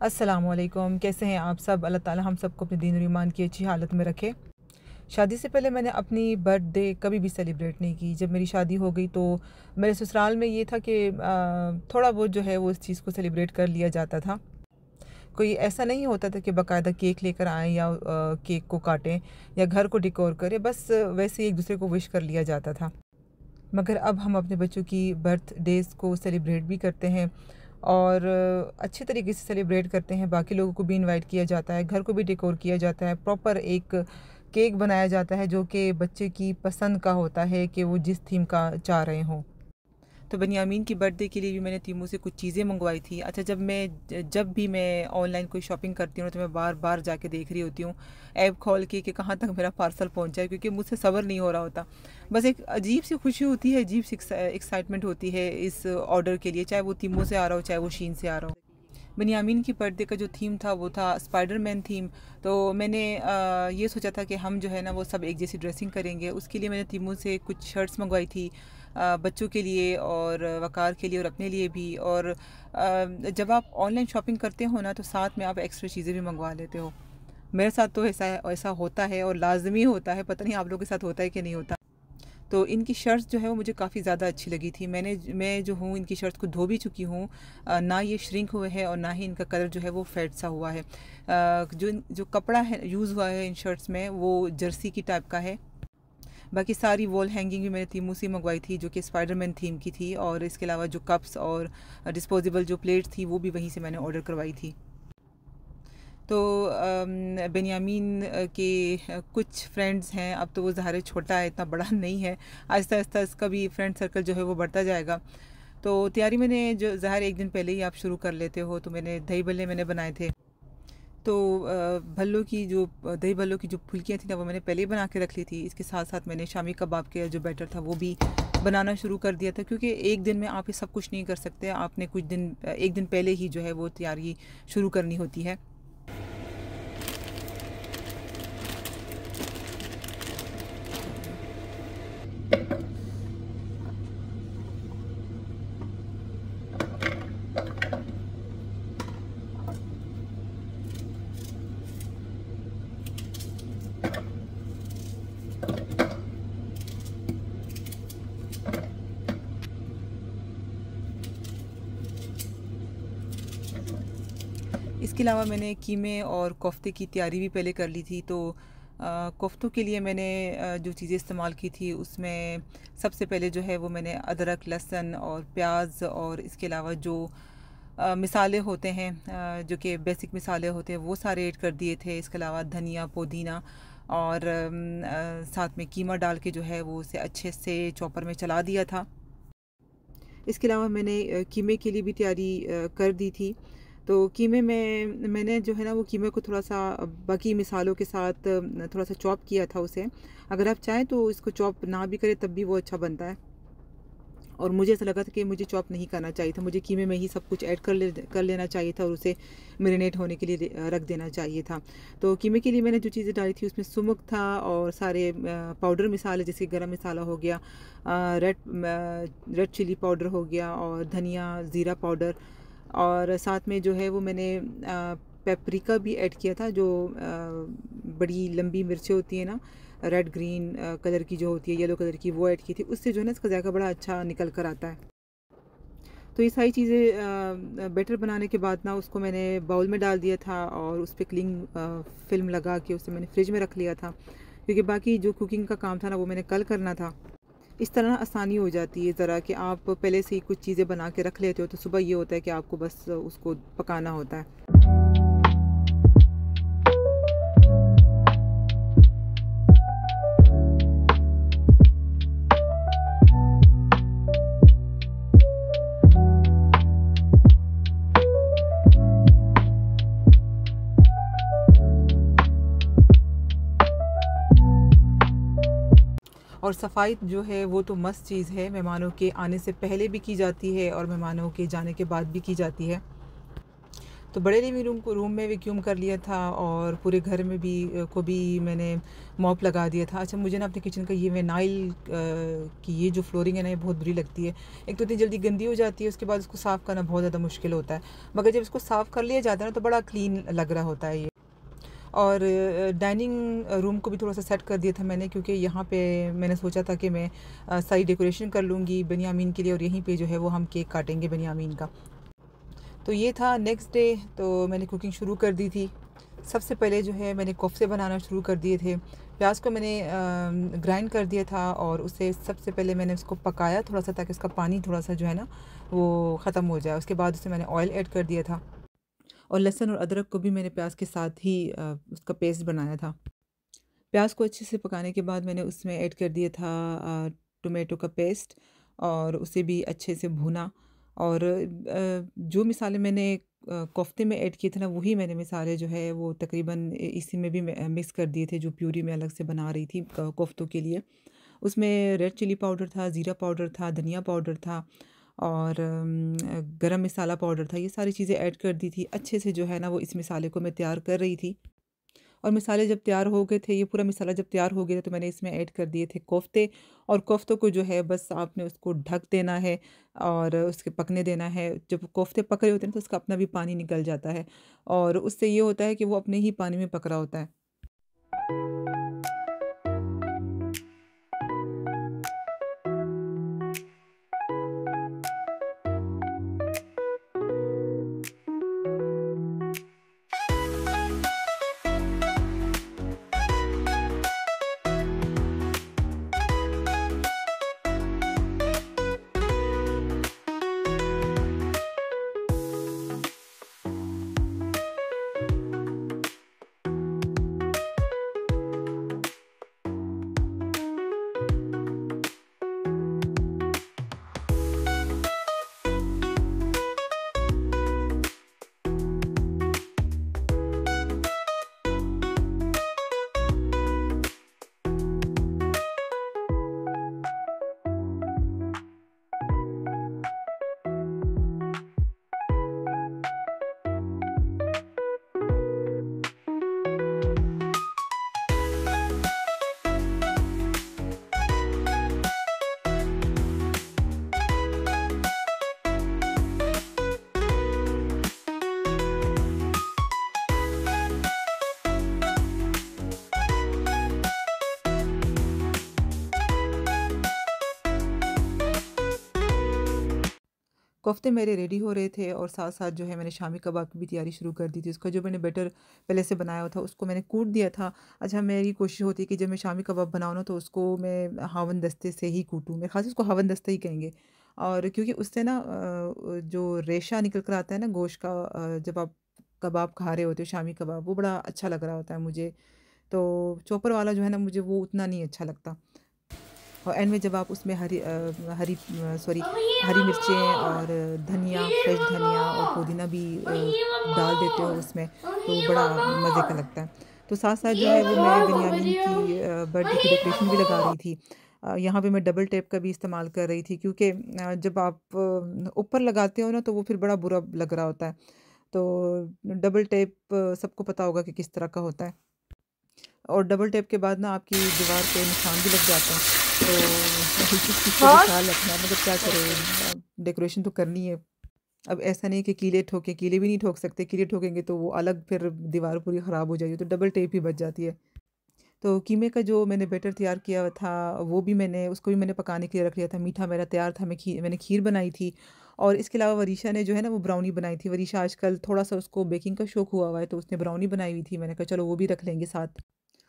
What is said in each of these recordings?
अस्सलामुअलैकुम, कैसे हैं आप सब। अल्लाह ताला हम सबको अपने दीन और ईमान की अच्छी हालत में रखे। शादी से पहले मैंने अपनी बर्थडे कभी भी सेलिब्रेट नहीं की। जब मेरी शादी हो गई तो मेरे ससुराल में ये था कि थोड़ा बहुत जो है वो इस चीज़ को सेलिब्रेट कर लिया जाता था। कोई ऐसा नहीं होता था कि बाकायदा केक लेकर आएँ या केक को काटें या घर को डेकोर करें, बस वैसे ही एक दूसरे को विश कर लिया जाता था। मगर अब हम अपने बच्चों की बर्थडेज़ को सेलिब्रेट भी करते हैं और अच्छे तरीके से सेलिब्रेट करते हैं। बाकी लोगों को भी इनवाइट किया जाता है, घर को भी डेकोर किया जाता है, प्रॉपर एक केक बनाया जाता है जो कि बच्चे की पसंद का होता है कि वो जिस थीम का चाह रहे हों। तो बनियामीन की बर्थडे के लिए भी मैंने तीमू से कुछ चीज़ें मंगवाई थी। अच्छा, जब भी मैं ऑनलाइन कोई शॉपिंग करती हूँ तो मैं बार बार जाके देख रही होती हूँ ऐप खोल के कि कहाँ तक मेरा पार्सल पहुँचा है, क्योंकि मुझसे सब्र नहीं हो रहा होता। बस एक अजीब सी खुशी होती है, अजीब सी एक्साइटमेंट होती है इस ऑर्डर के लिए, चाहे वो तीमू से आ रहा हो चाहे वो शीन से आ रहा हो। बनियामीन की बर्थडे का जो थीम था वो था स्पाइडरमैन थीम। तो मैंने ये सोचा था कि हम जो है ना वो सब एक जैसी ड्रेसिंग करेंगे। उसके लिए मैंने तीमू से कुछ शर्ट्स मंगवाई थी, बच्चों के लिए और वकार के लिए और अपने लिए भी। और जब आप ऑनलाइन शॉपिंग करते हो ना तो साथ में आप एक्स्ट्रा चीज़ें भी मंगवा लेते हो। मेरे साथ तो ऐसा होता है और लाजमी होता है, पता नहीं आप लोगों के साथ होता है कि नहीं होता। तो इनकी शर्ट्स जो है वो मुझे काफ़ी ज़्यादा अच्छी लगी थी। मैं जो हूँ इनकी शर्ट्स को धो भी चुकी हूँ, ना ये श्रिंक हुए हैं और ना ही इनका कलर जो है वो फेड सा हुआ है। जो कपड़ा है यूज़ हुआ है इन शर्ट्स में वो जर्सी की टाइप का है। बाकी सारी वॉल हैंगिंग भी मैंने तीमू से मंगवाई थी जो कि स्पाइडरमैन थीम की थी, और इसके अलावा जो कप्स और डिस्पोजेबल जो प्लेट्स थी वो भी वहीं से मैंने ऑर्डर करवाई थी। तो बेनियामीन के कुछ फ्रेंड्स हैं, अब तो वो ज़ाहिर छोटा है, इतना बड़ा नहीं है। आहिस्ता आहिस्ता इसका भी फ्रेंड सर्कल जो है वो बढ़ता जाएगा। तो तैयारी मैंने जो ज़ाहिर एक दिन पहले ही आप शुरू कर लेते हो, तो मैंने दही भल्ले मैंने बनाए थे। तो दही भल्लों की जो फुल्कियाँ थी ना वो मैंने पहले ही बना के रख ली थी। इसके साथ साथ मैंने शामी कबाब के जो बैटर था वो भी बनाना शुरू कर दिया था, क्योंकि एक दिन में आप ये सब कुछ नहीं कर सकते। आपने एक दिन पहले ही जो है वो तैयारी शुरू करनी होती है। इसके अलावा मैंने कीमे और कोफ्ते की तैयारी भी पहले कर ली थी। तो कोफ्तों के लिए मैंने जो चीज़ें इस्तेमाल की थी उसमें सबसे पहले जो है वो मैंने अदरक, लहसुन और प्याज और इसके अलावा जो मिसाले होते हैं, जो कि बेसिक मिसाले होते हैं, वो सारे ऐड कर दिए थे। इसके अलावा धनिया, पुदीना और साथ में कीमा डाल के जो है वो उसे अच्छे से चॉपर में चला दिया था। इसके अलावा मैंने कीमे के लिए भी तैयारी कर दी थी। तो कीमे में मैंने जो है ना वो कीमे को थोड़ा सा बाकी मिसालों के साथ थोड़ा सा चॉप किया था उसे। अगर आप चाहें तो इसको चॉप ना भी करें तब भी वो अच्छा बनता है, और मुझे ऐसा लगा था कि मुझे चॉप नहीं करना चाहिए था, मुझे कीमे में ही सब कुछ ऐड कर लेना चाहिए था और उसे मैरिनेट होने के लिए रख देना चाहिए था। तो कीमे के लिए मैंने जो चीज़ें डाली थी उसमें सुमुक था और सारे पाउडर मिसाले जैसे गरम मसाला हो गया, रेड चिली पाउडर हो गया और धनिया ज़ीरा पाउडर, और साथ में जो है वो मैंने पेपरिका भी ऐड किया था, जो बड़ी लंबी मिर्चें होती है ना, रेड ग्रीन कलर की जो होती है, येलो कलर की, वो ऐड की थी। उससे जो है ना इसका जायका बड़ा अच्छा निकल कर आता है। तो ये सारी चीज़ें बैटर बनाने के बाद ना उसको मैंने बाउल में डाल दिया था और उस पर क्लिंग फिल्म लगा के उसे मैंने फ्रिज में रख लिया था, क्योंकि बाकी जो कुकिंग का काम था ना वो मैंने कल करना था। इस तरह आसानी हो जाती है ज़रा कि आप पहले से ही कुछ चीज़ें बना के रख लेते हो, तो सुबह ये होता है कि आपको बस उसको पकाना होता है। और सफाई जो है वो तो मस्त चीज़ है, मेहमानों के आने से पहले भी की जाती है और मेहमानों के जाने के बाद भी की जाती है। तो बड़े लिविंग रूम में वैक्यूम कर लिया था और पूरे घर में भी मैंने मॉप लगा दिया था। अच्छा, मुझे ना अपने किचन का ये वेनाइल की ये जो फ्लोरिंग है ना, ये बहुत बुरी लगती है। एक तो इतनी जल्दी गंदी हो जाती है, उसके बाद उसको साफ़ करना बहुत ज़्यादा मुश्किल होता है, मगर जब इसको साफ़ कर लिया जाता है ना तो बड़ा क्लीन लग रहा होता है ये। और डाइनिंग रूम को भी थोड़ा सा सेट कर दिया था मैंने, क्योंकि यहाँ पे मैंने सोचा था कि मैं सारी डेकोरेशन कर लूँगी बनियामीन के लिए, और यहीं पे जो है वो हम केक काटेंगे बनियामीन का। तो ये था नेक्स्ट डे। तो मैंने कुकिंग शुरू कर दी थी। सबसे पहले जो है मैंने कोफ्ते बनाना शुरू कर दिए थे। प्याज को मैंने ग्राइंड कर दिया था और उसे सबसे पहले मैंने उसको पकाया थोड़ा सा, ताकि उसका पानी थोड़ा सा जो है ना वो ख़त्म हो जाए। उसके बाद उसमें मैंने ऑयल ऐड कर दिया था, और लहसुन और अदरक को भी मैंने प्याज के साथ ही उसका पेस्ट बनाया था। प्याज को अच्छे से पकाने के बाद मैंने उसमें ऐड कर दिया था टोमेटो का पेस्ट, और उसे भी अच्छे से भूना। और जो मिसाले मैंने कोफ्ते में ऐड किए थे ना, वही मैंने मिसाले जो है वो तकरीबन इसी में भी मिक्स कर दिए थे, जो प्यूरी मैं अलग से बना रही थी कोफ्तों के लिए। उसमें रेड चिली पाउडर था, ज़ीरा पाउडर था, धनिया पाउडर था, और गरम मसाला पाउडर था। ये सारी चीज़ें ऐड कर दी थी। अच्छे से जो है ना वो इस मसाले को मैं तैयार कर रही थी। और मसाले जब तैयार हो गए थे, ये पूरा मसाला जब तैयार हो गया था, तो मैंने इसमें ऐड कर दिए थे कोफ्ते। और कोफ्तों को जो है बस आपने उसको ढक देना है और उसके पकने देना है। जब कोफ्ते पक रहे होते हैं तो उसका अपना भी पानी निकल जाता है, और उससे ये होता है कि वो अपने ही पानी में पक रहा होता है। कोफ्ते मेरे रेडी हो रहे थे, और साथ साथ जो है मैंने शामी कबाब की भी तैयारी शुरू कर दी थी। उसका जो मैंने बैटर पहले से बनाया हुआ था उसको मैंने कूट दिया था। अच्छा, मेरी कोशिश होती है कि जब मैं शामी कबाब बनाऊँ ना, तो उसको मैं हावन दस्ते से ही कूटूँ। मेरे ख़ास उसको हावन दस्ता ही कहेंगे, और क्योंकि उससे ना जो रेशा निकल कर आता है ना गोश्त का, जब आप कबाब खा रहे होते हो शामी कबाब, वो बड़ा अच्छा लग रहा होता है मुझे। तो चॉपर वाला जो है ना, मुझे वो उतना नहीं अच्छा लगता। और एंड में जब आप उसमें हरी मिर्चें और धनिया, फ्रेश धनिया और पुदीना भी डाल देते हो उसमें, तो बड़ा मज़े का लगता है। तो साथ साथ जो है वो मैं बिन्यामीन की बर्थडे की डेकोरेशन भी लगा रही थी। यहाँ पे मैं डबल टेप का भी इस्तेमाल कर रही थी, क्योंकि जब आप ऊपर लगाते हो ना, तो वो फिर बड़ा बुरा लग रहा होता है। तो डबल टेप सबको पता होगा कि किस तरह का होता है। और डबल टैप के बाद ना आपकी दीवार पे निशान भी लग जाते हैं। तो इस चीज़ का भी ख्याल रखना है, मगर क्या करें, डेकोरेशन तो करनी है। अब ऐसा नहीं कि कीले ठोकें, कीले भी नहीं ठोक सकते, कीले ठोकेंगे तो वो अलग फिर दीवार पूरी ख़राब हो जाएगी, तो डबल टेप ही बच जाती है। तो कीमे का जो मैंने बैटर तैयार किया हुआ था, वो भी मैंने उसको भी मैंने पकाने के लिए रख लिया था। मीठा मेरा तैयार था, मैंने खीर बनाई थी। और इसके अलावा वरीशा ने जो है ना वो ब्राउनी बनाई थी। वरीशा आजकल थोड़ा सा उसको बेकिंग का शौक हुआ हुआ है, तो उसने ब्राउनी बनाई हुई थी। मैंने कहा चलो वो भी रख लेंगे साथ।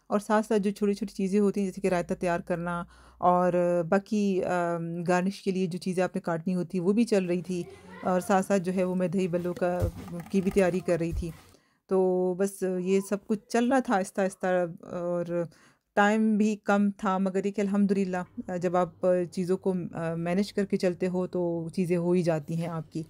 और साथ-साथ जो छोटी-छोटी चीज़ें होती हैं, जैसे कि रायता तैयार करना, और बाकी गार्निश के लिए जो चीज़ें आपने काटनी होती है वो भी चल रही थी। और साथ-साथ जो है वो मैं दही बल्लों का की भी तैयारी कर रही थी। तो बस ये सब कुछ चल रहा था आहिस्ता-आहिस्ता, और टाइम भी कम था, मगर ये कि अल्हम्दुलिल्लाह जब आप चीज़ों को मैनेज करके चलते हो तो चीज़ें हो ही जाती हैं आपकी।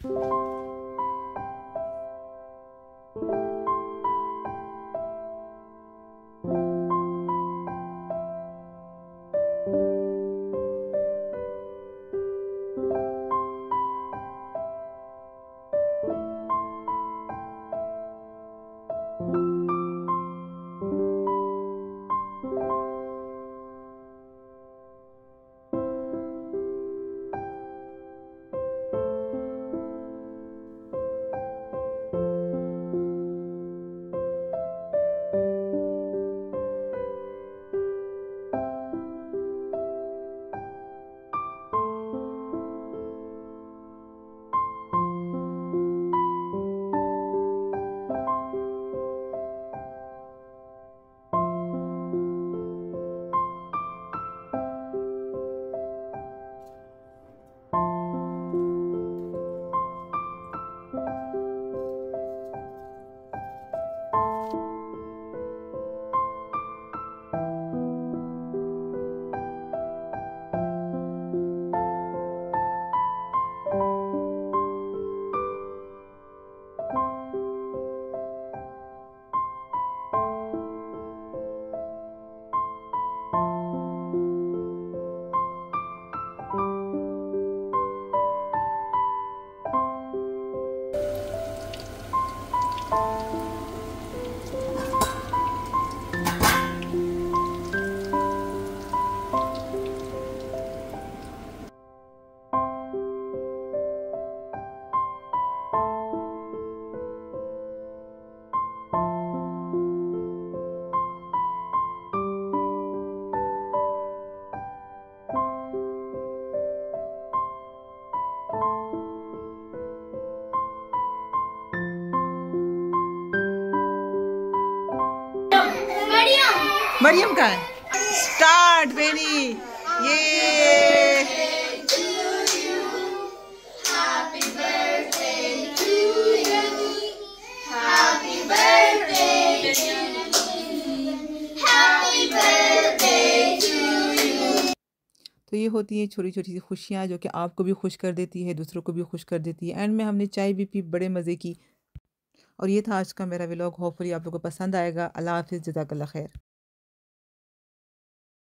मरियम का है। स्टार्ट बेनी। ये तो ये होती है छोटी छोटी सी खुशियाँ जो कि आपको भी खुश कर देती है, दूसरों को भी खुश कर देती है। एंड में हमने चाय भी पी, बड़े मज़े की। और ये था आज का मेरा व्लॉग। होपफुली आप लोगों को पसंद आएगा। अल्लाह हाफ़िज़, जज़ाकल्लाह खैर।